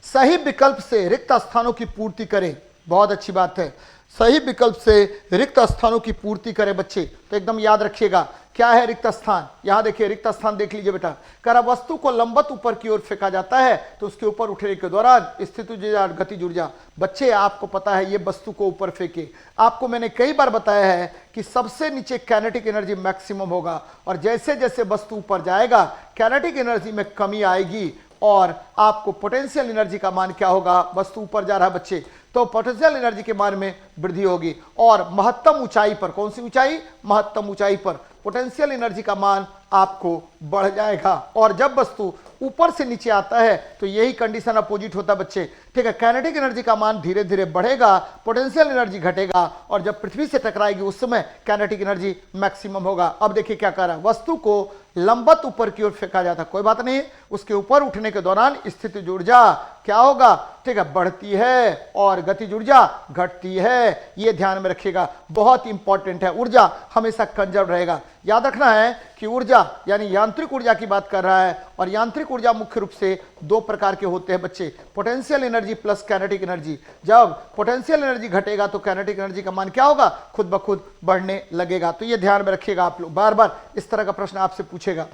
सही विकल्प से रिक्त स्थानों की पूर्ति करें। बहुत अच्छी बात है, सही विकल्प से रिक्त स्थानों की पूर्ति करें बच्चे। तो एकदम याद रखिएगा क्या है रिक्त स्थान। यहां देखिए रिक्त स्थान देख लीजिए बेटा, कर वस्तु को लंबवत ऊपर की ओर फेंका जाता है तो उसके ऊपर उठने के दौरान स्थित ऊर्जा गतिज ऊर्जा। बच्चे आपको पता है ये वस्तु को ऊपर फेंके, आपको मैंने कई बार बताया है कि सबसे नीचे काइनेटिक एनर्जी मैक्सिमम होगा और जैसे जैसे वस्तु ऊपर जाएगा काइनेटिक एनर्जी में कमी आएगी और आपको पोटेंशियल एनर्जी का मान क्या होगा, वस्तु ऊपर जा रहा है बच्चे तो पोटेंशियल एनर्जी के मान में वृद्धि होगी और महत्तम ऊंचाई पर, कौन सी ऊंचाई, महत्तम ऊंचाई पर पोटेंशियल एनर्जी का मान आपको बढ़ जाएगा। और जब वस्तु ऊपर से नीचे आता है तो यही कंडीशन अपोजिट होता है बच्चे, ठीक है। काइनेटिक एनर्जी का मान धीरे धीरे बढ़ेगा, पोटेंशियल एनर्जी घटेगा और जब पृथ्वी से टकराएगी उस समय काइनेटिक एनर्जी मैक्सिमम होगा। अब देखिए क्या कर रहा है, वस्तु को लंबवत ऊपर की ओर फेंका जाता है, कोई बात नहीं, उसके ऊपर उठने के दौरान स्थितिज ऊर्जा क्या होगा, ठीक है, बढ़ती है और गतिज ऊर्जा घटती है। ये ध्यान में रखिएगा, बहुत इंपॉर्टेंट है। ऊर्जा हमेशा कंजर्व रहेगा। याद रखना है कि ऊर्जा यानी यांत्रिक ऊर्जा की बात कर रहा है और यांत्रिक ऊर्जा मुख्य रूप से दो प्रकार के होते हैं बच्चे, potential energy plus kinetic energy. जब पोटेंशियल एनर्जी घटेगा तो काइनेटिक एनर्जी का मान क्या होगा, खुद ब खुद बढ़ने लगेगा। तो ये ध्यान में रखिएगा आप लोग, बार बार इस तरह का प्रश्न आपसे पूछेगा।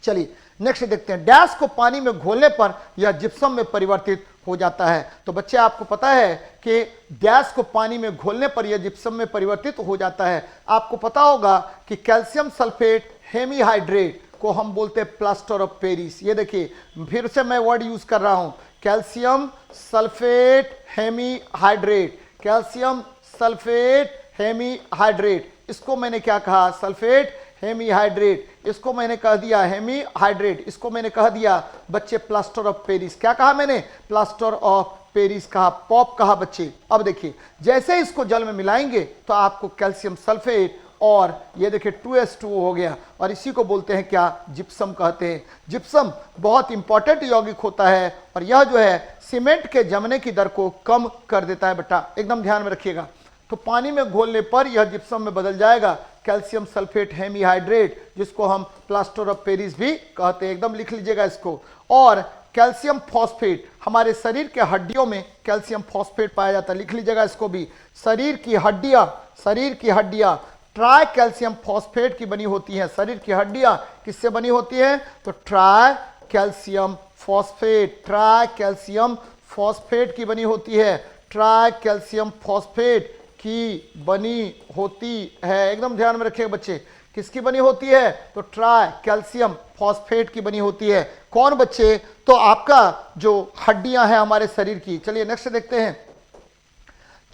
चलिए नेक्स्ट देखते हैं, डैश को पानी में घोलने पर यह जिप्सम में परिवर्तित हो जाता है। तो बच्चे आपको पता है कि गैस को पानी में घोलने पर यह जिप्सम में परिवर्तित हो जाता है। आपको पता होगा कि कैल्शियम सल्फेट हेमीहाइड्रेट को हम बोलते हैं प्लास्टर ऑफ पेरिस। ये देखिए फिर से मैं वर्ड यूज कर रहा हूं, calcium sulphate hemihydrate, calcium sulphate hemihydrate. इसको मैंने क्या कहा, सल्फेट हेमीहाइड्रेट, इसको मैंने कह दिया हेमीहाइड्रेट, इसको मैंने कह दिया बच्चे प्लास्टर ऑफ पेरिस। क्या कहा मैंने, प्लास्टर ऑफ पेरिस कहा, पॉप कहा बच्चे। अब देखिए जैसे इसको जल में मिलाएंगे तो आपको कैल्शियम सल्फेट और ये देखिए 2H2O हो गया और इसी को बोलते हैं क्या, जिप्सम कहते हैं। जिप्सम बहुत इंपॉर्टेंट यौगिक होता है और यह जो है सीमेंट के जमने की दर को कम कर देता है बेटा, एकदम ध्यान में रखिएगा। तो पानी में घोलने पर यह जिप्सम में बदल जाएगा कैल्शियम सल्फेट हेमीहाइड्रेट, जिसको हम प्लास्टर ऑफ पेरिस भी कहते हैं, एकदम लिख लीजिएगा इसको। और कैल्शियम फॉस्फेट, हमारे शरीर के हड्डियों में कैल्शियम फॉस्फेट पाया जाता है, लिख लीजिएगा इसको भी। शरीर की हड्डियां ट्राई कैल्शियम फॉस्फेट की बनी होती हैं। शरीर की हड्डियां किससे बनी होती हैं, तो try calcium phosphate, try calcium phosphate की बनी होती है, ट्राई कैल्शियम फॉस्फेट की बनी होती है। एकदम ध्यान में रखिएगा बच्चे, किसकी बनी होती है? तो ट्राई कैल्शियम फॉस्फेट की बनी होती है। कौन बच्चे? तो आपका जो हड्डियां हैं हमारे शरीर की। चलिए नेक्स्ट देखते हैं,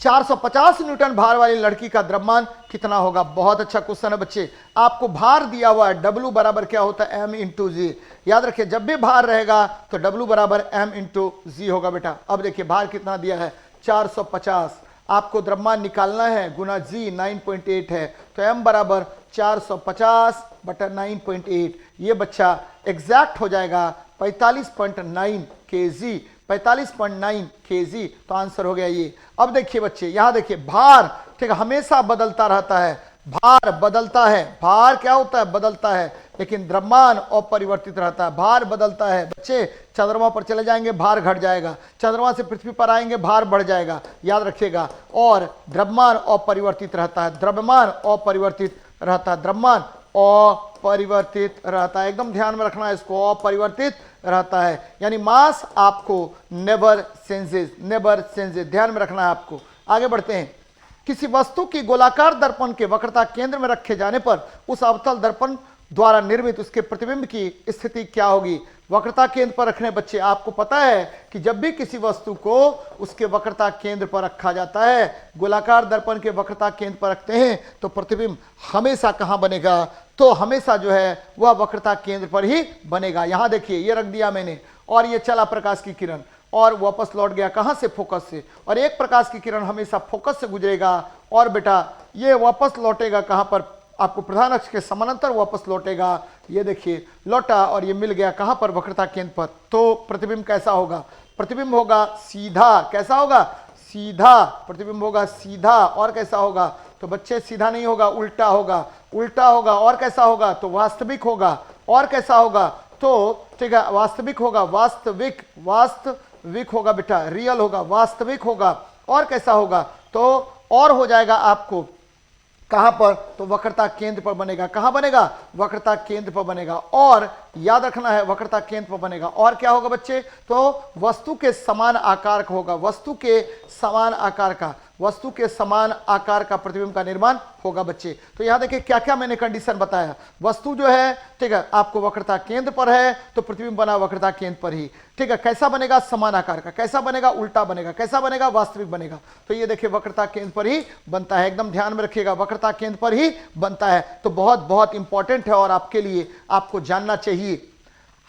450 न्यूटन भार वाली लड़की का द्रव्यमान कितना होगा? बहुत अच्छा क्वेश्चन है बच्चे। आपको भार दिया हुआ है, W बराबर क्या होता है? M इंटू जी। याद रखिए जब भी भार रहेगा तो W बराबर M इंटू जी होगा बेटा। अब देखिए भार कितना दिया है? 450। आपको द्रव्यमान निकालना है, गुना जी 9.8 है, तो M बराबर 450 बटा 9.8। ये बच्चा एग्जैक्ट हो जाएगा 45.9 kg, 45.9 kg। तो आंसर हो गया ये। अब देखिए बच्चे, यहां देखिए भार, ठीक है, हमेशा बदलता रहता है, भार बदलता है, भार क्या होता है? बदलता है, लेकिन द्रव्यमान अपरिवर्तित रहता है। भार बदलता है बच्चे, चंद्रमा पर चले जाएंगे भार घट जाएगा, चंद्रमा से पृथ्वी पर आएंगे भार बढ़ जाएगा, याद रखिएगा। और द्रव्यमान अपरिवर्तित रहता है, द्रव्यमान अपरिवर्तित रहता है, द्रव्यमान अपरिवर्तित रहता है। एकदम ध्यान में रखना है इसको, अपरिवर्तित रहता है, यानी मास आपको नेवर चेंजेस, नेवर चेंजेस, ध्यान में रखना है आपको। आगे बढ़ते हैं, किसी वस्तु की गोलाकार दर्पण के वक्रता केंद्र में रखे जाने पर उस अवतल दर्पण द्वारा निर्मित उसके प्रतिबिंब की स्थिति क्या होगी? वक्रता केंद्र पर रखने बच्चे, आपको पता है कि जब भी किसी वस्तु को उसके वक्रता केंद्र पर रखा जाता है, गोलाकार दर्पण के वक्रता केंद्र पर रखते हैं, तो प्रतिबिंब हमेशा कहां बनेगा? तो हमेशा जो है वह वक्रता केंद्र पर ही बनेगा। यहां देखिए ये रख दिया मैंने, और ये चला प्रकाश की किरण और वापस लौट गया कहां से? फोकस से। और एक प्रकाश की किरण हमेशा फोकस से गुजरेगा और बेटा ये वापस लौटेगा कहां पर? आपको प्रधान अक्ष के समानांतर वापस लौटेगा। ये देखिए लौटा और ये मिल गया कहां पर? वक्रता केंद्र पर। तो प्रतिबिंब कैसा होगा? प्रतिबिंब होगा सीधा। कैसा होगा? सीधा। प्रतिबिंब होगा सीधा। और कैसा होगा? तो बच्चे सीधा नहीं होगा, उल्टा होगा। उल्टा होगा। और कैसा होगा? तो वास्तविक होगा। और कैसा होगा? तो ठीक है, वास्तविक होगा, वास्तविक, वास्तविक होगा बेटा, रियल होगा, वास्तविक होगा। और कैसा होगा? तो और हो जाएगा आपको कहां पर? तो वक्रता केंद्र पर बनेगा। कहां बनेगा? वक्रता केंद्र पर बनेगा। और याद रखना है वक्रता केंद्र पर बनेगा। और क्या होगा बच्चे? तो वस्तु के समान आकार का होगा, वस्तु के समान आकार का, वस्तु के समान आकार का प्रतिबिंब का निर्माण होगा बच्चे। तो यहां देखिए क्या क्या मैंने कंडीशन बताया। वस्तु जो है, ठीक है, आपको वक्रता केंद्र पर है तो प्रतिबिंब बना वक्रता केंद्र पर ही, ठीक है। कैसा बनेगा? समान आकार का। कैसा बनेगा? उल्टा बनेगा। कैसा बनेगा? वास्तविक बनेगा। तो ये देखिए वक्रता केंद्र पर ही बनता है। एकदम ध्यान में रखिएगा, वक्रता केंद्र पर ही बनता है। तो बहुत बहुत इंपॉर्टेंट है और आपके लिए आपको जानना चाहिए।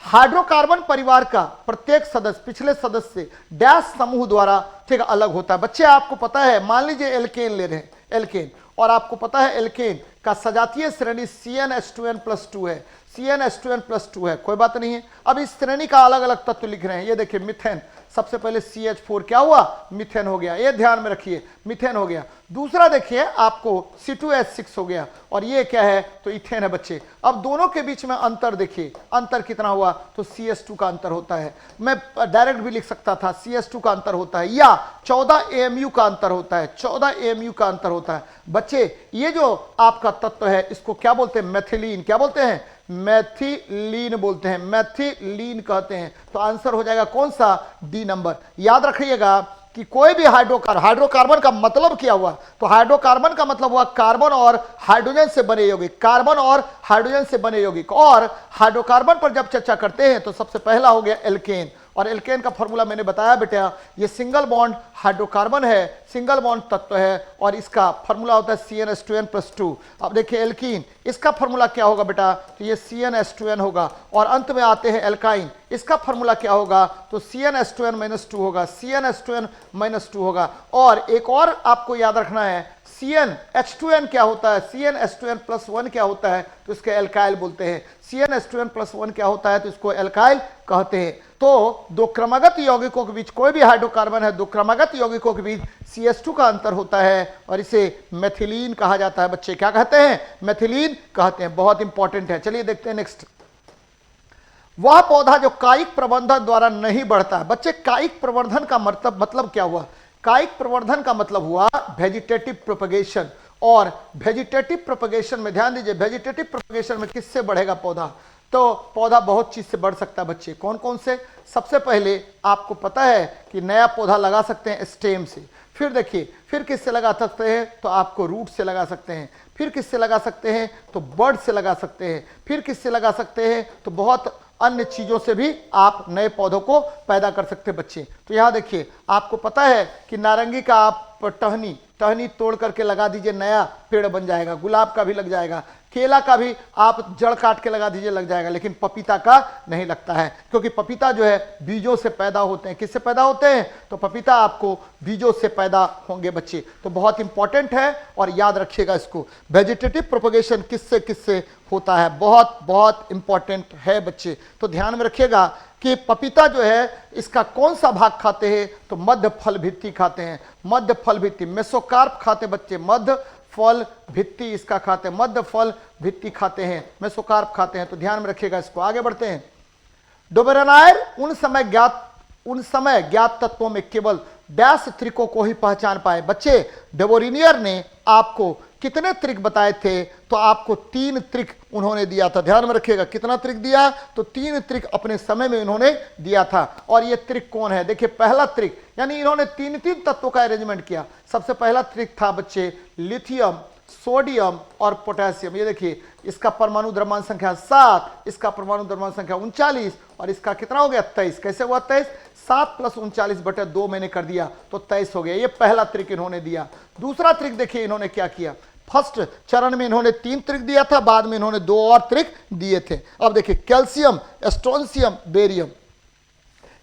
हाइड्रोकार्बन परिवार का प्रत्येक सदस्य पिछले सदस्य से डैश समूह द्वारा, ठीक है, अलग होता है। बच्चे आपको पता है, मान लीजिए एल्केन ले रहे हैं, एल्केन, और आपको पता है एल्केन का सजातीय श्रेणी CnH2n+2 है, CnH2n+2 है, कोई बात नहीं है। अब इस श्रेणी का अलग अलग तत्व लिख रहे हैं। ये देखिए मिथेन, सबसे पहले CH4 क्या हुआ? मिथेन हो गया। ये ध्यान में रखिए, मिथेन हो गया। दूसरा देखिए आपको C2H6 हो गया, और ये क्या है? तो इथेन है बच्चे। अब दोनों के बीच में अंतर देखिए, अंतर कितना हुआ? तो CH2 का अंतर होता है। मैं डायरेक्ट भी लिख सकता था CH2 का अंतर होता है, या 14 AMU का अंतर होता है, 14 AMU का अंतर होता है। बच्चे ये जो आपका तत्व है इसको क्या बोलते हैं? मेथिलीन। क्या बोलते हैं? मैथिलीन बोलते हैं, मैथिलीन कहते हैं। तो आंसर हो जाएगा कौन सा? D number. याद रखिएगा कि कोई भी हाइड्रोकार्बन का मतलब क्या हुआ? तो हाइड्रोकार्बन का मतलब हुआ कार्बन और हाइड्रोजन से बने यौगिक, कार्बन और हाइड्रोजन से बने यौगिक। और हाइड्रोकार्बन पर जब चर्चा करते हैं तो सबसे पहला हो गया एल्केन, और एल्केन का फॉर्मूला मैंने बताया बेटा, ये सिंगल बॉन्ड हाइड्रोकार्बन है, सिंगल बॉन्ड तत्व है, और इसका फॉर्मूला होता है CnH2n+2। अब देखिए एल्कीन, इसका फॉर्मूला क्या होगा बेटा? तो ये CnH2n होगा। और अंत में आते हैं एल्काइन, इसका फॉर्मूला क्या होगा? तो CnH2n-2 होगा, CnH2n-2 होगा। और एक और आपको याद रखना है, CnH2n क्या होता है? CnH2n+1 क्या होता है? तो इसके एल्काइल बोलते हैं। CnH2n+1 क्या होता है? तो इसको एल्काइल कहते हैं। तो दो क्रमागत यौगिकों के बीच, कोई भी हाइड्रोकार्बन है, दो क्रमागत यौगिकों के बीच CH2 का अंतर होता है, और इसे मेथिलीन कहा जाता है। बच्चे क्या कहते हैं? मेथिलीन कहते हैं। बहुत इंपॉर्टेंट है। चलिए देखते हैं नेक्स्ट। वह पौधा जो कायिक प्रवर्धन द्वारा नहीं बढ़ता है। बच्चे कायिक प्रवर्धन का मतलब क्या हुआ? कायिक प्रवर्धन का मतलब हुआ वेजिटेटिव प्रोपगेशन। और वेजिटेटिव प्रोपगेशन में ध्यान दीजिए, वेजिटेटिव प्रोपगेशन में किससे बढ़ेगा पौधा? तो पौधा बहुत चीज से बढ़ सकता है बच्चे। कौन कौन से? सबसे पहले आपको पता है कि नया पौधा लगा सकते हैं स्टेम से, फिर देखिए फिर किससे लगा सकते हैं, तो आपको रूट से लगा सकते हैं, फिर किससे लगा सकते हैं, तो बर्ड से लगा सकते हैं, फिर किससे लगा सकते हैं, तो बहुत अन्य चीजों से भी आप नए पौधों को पैदा कर सकते हैं बच्चे। तो यहां देखिए आपको पता है कि नारंगी का आप टहनी तोड़ करके लगा दीजिए, नया पेड़ बन जाएगा। गुलाब का भी लग जाएगा, केला का भी आप जड़ काट के लगा दीजिए, लग जाएगा। लेकिन पपीता का नहीं लगता है, क्योंकि पपीता जो है बीजों से पैदा होते हैं। किससे पैदा होते हैं? तो पपीता आपको बीजों से पैदा होंगे बच्चे। तो बहुत इंपॉर्टेंट है और याद रखिएगा इसको। वेजिटेटिव प्रोपगेशन किससे किससे होता है, बहुत बहुत इंपॉर्टेंट है बच्चे। तो ध्यान में रखिएगा कि पपीता जो है इसका कौन सा भाग खाते हैं, तो मध्य फल भित्ति खाते हैं। मध्य फल भित्ति मेसोकार्प खाते बच्चे, मध्य फल भित्ति इसका खाते हैं, मध्य फल भित्ति खाते हैं, मेसोकार्प खाते हैं। तो ध्यान में रखिएगा इसको। आगे बढ़ते हैं। डोबेरेनायर उन समय ज्ञात तत्वों में केवल डैश त्रिकों को ही पहचान पाए। बच्चे डेवोरिनियर ने आपको कितने त्रिक बताए थे? तो आपको 3 त्रिक उन्होंने दिया था। ध्यान में रखिएगा, कितना त्रिक दिया? तो 3 त्रिक अपने समय में इन्होंने दिया था। और ये त्रिक कौन है? देखिए पहला त्रिक, यानी इन्होंने 3 तत्वों का अरेंजमेंट किया। सबसे पहला त्रिक था बच्चे लिथियम, सोडियम और पोटेशियम। ये देखिए इसका परमाणु द्रव्यमान संख्या 7, इसका परमाणु द्रव्यमान संख्या 39 और इसका कितना हो गया? 23। कैसे हुआ 23? 7 + 39/2 मैंने कर दिया तो 23 हो गया। ये पहला त्रिक इन्होंने दिया। दूसरा त्रिक देखिए इन्होंने क्या किया। फर्स्ट चरण में इन्होंने 3 त्रिक दिया था, बाद में इन्होंने 2 और त्रिक दिए थे। अब देखिए calcium, strontium, barium.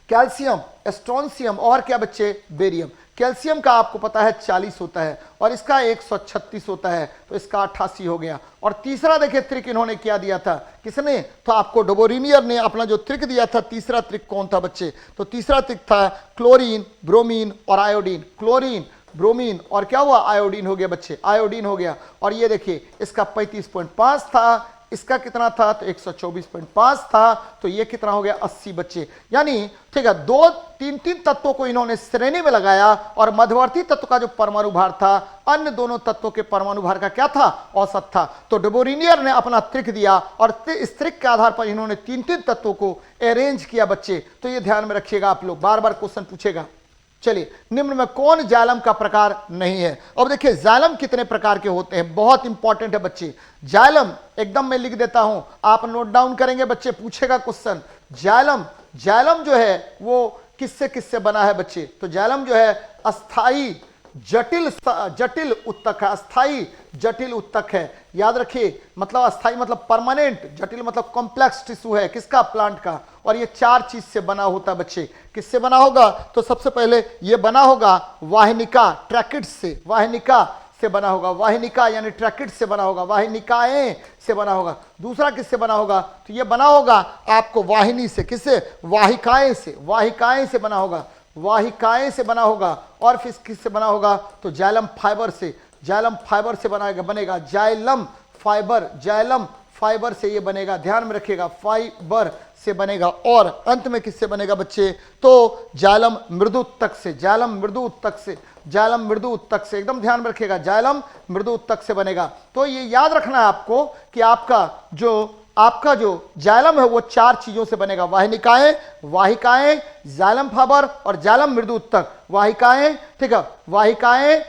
Calcium, strontium और क्या बच्चे? बेरियम। कैल्शियम का आपको पता है 40 होता है और इसका 136 होता है, तो इसका 88 हो गया। और तीसरा देखिए त्रिक इन्होंने क्या दिया था, किसने? तो आपको डोबोरिनियर ने अपना जो त्रिक दिया था, तीसरा त्रिक कौन था बच्चे? तो तीसरा त्रिक था क्लोरीन, ब्रोमीन और आयोडीन। क्लोरीन, ब्रोमीन और क्या हुआ? आयोडीन हो गया बच्चे, आयोडीन हो गया। और ये देखिए इसका 35.5 था, इसका कितना था? तो 124.5 था, तो ये कितना हो गया? 80 बच्चे। यानी ठीक है, 2-3 तत्वों को इन्होंने श्रेणी में लगाया और मध्यवर्ती तत्व का जो परमाणु भार था अन्य दोनों तत्वों के परमाणु भार का क्या था? औसत था। तो डोबोरिनियर ने अपना त्रिक दिया और इस त्रिक के आधार पर इन्होंने 3 तत्वों को अरेंज किया बच्चे। तो ये ध्यान में रखिएगा, आप लोग बार बार क्वेश्चन पूछेगा। चलिए, निम्न में कौन जाइलम का प्रकार नहीं है? अब देखिए जाइलम कितने प्रकार के होते हैं, बहुत इंपॉर्टेंट है बच्चे। जाइलम एकदम मैं लिख देता हूं, आप नोट डाउन करेंगे बच्चे, पूछेगा क्वेश्चन। जाइलम जो है वो किससे किससे बना है बच्चे? तो जाइलम जो है अस्थाई जटिल उत्तक है। अस्थाई जटिल उत्तक है, याद रखिए। मतलब अस्थाई मतलब परमानेंट, जटिल मतलब कॉम्प्लेक्स टिश्यू है। किसका? प्लांट का। और ये 4 चीज से बना होता है बच्चे। किससे बना होगा? तो सबसे पहले ये बना होगा वाहिनिका, ट्रैकिड से। वाहिनिका से बना होगा, वाहिनिका यानी ट्रैकिड से बना होगा, वाहिनिकाएं से बना होगा। दूसरा किससे बना होगा? तो ये बना होगा आपको वाहिनी से। किससे? वाहिकाएं से। वाहिकाएं से बना होगा, वाहिकाएं से बना होगा। और फिर किससे बना होगा? तो जाइलम फाइबर से। जाइलम फाइबर से बनेगा जाइलम फाइबर से ये बनेगा। ध्यान में रखिएगा, फाइबर से बनेगा। और अंत में किससे बनेगा बच्चे? तो जाइलम मृदु उत्तक से। जाइलम मृदु उत्तक से एकदम ध्यान में रखिएगा, जाइलम मृदु उत्तक से बनेगा। तो ये याद रखना है आपको कि आपका जो जाइलम है वो 4 चीजों से बनेगा। वाहिकाएं, जाइलम फाइबर और जाइलम मृदु उत्तक। वाहिकाएं, ठीक है, वाहिकाएं,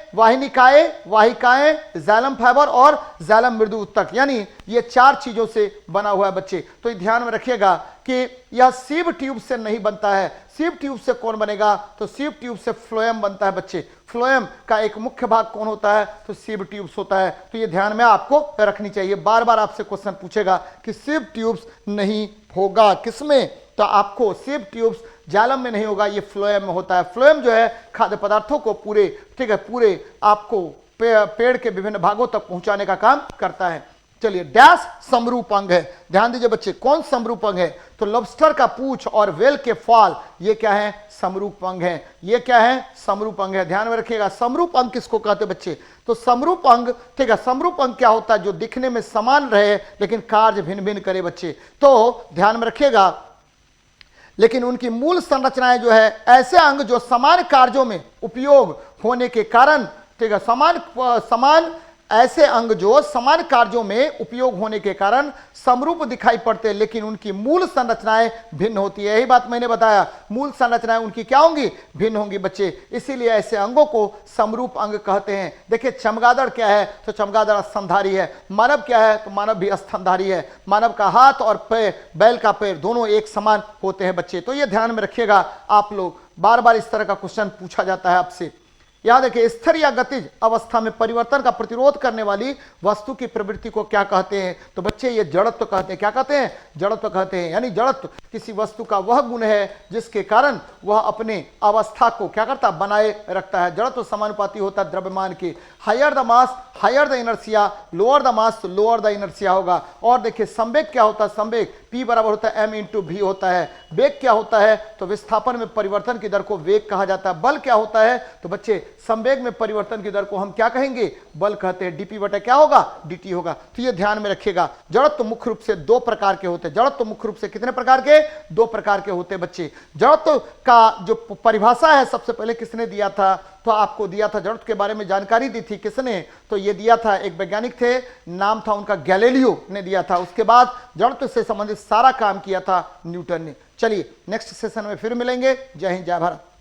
जाइलम फाइबर और जाइलम मृदु उत्तक, यानी ये 4 चीजों से बना हुआ है बच्चे। तो ये ध्यान में रखिएगा कि यह सीव ट्यूब से नहीं बनता है। सीव ट्यूब से कौन बनेगा? तो सीव ट्यूब से फ्लोएम बनता है बच्चे। फ्लोएम का एक मुख्य भाग कौन होता है? तो सीव ट्यूब्स होता है। तो ये ध्यान में आपको रखनी चाहिए, बार बार आपसे क्वेश्चन पूछेगा कि सीव ट्यूब्स नहीं होगा किसमें? तो आपको सीव ट्यूब्स जाइलम में नहीं होगा, ये फ्लोएम में होता है। फ्लोएम जो है खाद्य पदार्थों को पूरे, ठीक है, पूरे आपको पेड़ के विभिन्न भागों तक पहुंचाने का काम करता है। चलिए, डैश समरूप अंग है। ध्यान दीजिए बच्चे, कौन समरूप अंग है? तो लॉबस्टर का पूंछ और व्हेल के फाल, ये क्या है? समरूप अंग है। ये क्या है? समरूप अंग है। ध्यान में रखिएगा, समरूप अंग किसको कहते हैं बच्चे? तो समरूप अंग, ठीक है, समरूप अंग क्या होता है? जो दिखने में समान रहे लेकिन कार्य भिन्न भिन्न करे बच्चे। तो ध्यान में रखिएगा, लेकिन उनकी मूल संरचनाएं जो है ऐसे अंग जो समान कार्यों में उपयोग होने के कारण, ठीक है, समान ऐसे अंग जो समान कार्यों में उपयोग होने के कारण समरूप दिखाई पड़ते हैं, लेकिन उनकी मूल संरचनाएं भिन्न होती है। यही बात मैंने बताया, मूल संरचनाएं उनकी क्या होंगी, भिन्न होंगी बच्चे। इसीलिए ऐसे अंगों को समरूप अंग कहते हैं। देखिए चमगादड़ क्या है, तो चमगादड़ स्तनधारी है। मानव क्या है, तो मानव भी स्तनधारी है। मानव का हाथ और पैर, बैल का पैर दोनों एक समान होते हैं बच्चे। तो ये ध्यान में रखिएगा आप लोग, बार बार इस तरह का क्वेश्चन पूछा जाता है आपसे। याद देखिए, स्थिर या गतिज अवस्था में परिवर्तन का प्रतिरोध करने वाली वस्तु की प्रवृत्ति को क्या कहते हैं, तो बच्चे ये जड़त्व कहते हैं। क्या कहते हैं, जड़त्व कहते हैं। यानी जड़त्व किसी वस्तु का वह गुण है जिसके कारण वह अपने अवस्था को क्या करता, बनाए रखता है। जड़त्व समानुपाती होता है द्रव्यमान के। Higher the mass higher the inertia, lower the mass lower the inertia होगा। और देखिए संवेग क्या होता है, संवेग P बराबर होता है m इंटू V होता है। वेग क्या होता है, तो विस्थापन में परिवर्तन की दर को वेग कहा जाता है। बल क्या होता है, तो बच्चे संवेग में परिवर्तन की दर को हम क्या कहेंगे, बल कहते हैं। dp बटा क्या होगा, dt होगा। तो ये ध्यान में रखिएगा। जड़त्व मुख्य रूप से दो प्रकार के होते हैं। जड़त्व मुख्य रूप से कितने प्रकार के, दो प्रकार के होते हैं बच्चे। जड़त्व का जो परिभाषा है सबसे पहले किसने दिया था, तो आपको दिया था, जड़त्व के बारे में जानकारी दी थी किसने, तो ये दिया था एक वैज्ञानिक थे, नाम था उनका गैलीलियो ने दिया था। उसके बाद जड़त्व से संबंधित सारा काम किया था न्यूटन ने। चलिए नेक्स्ट सेशन में फिर मिलेंगे। जय हिंद जय भारत।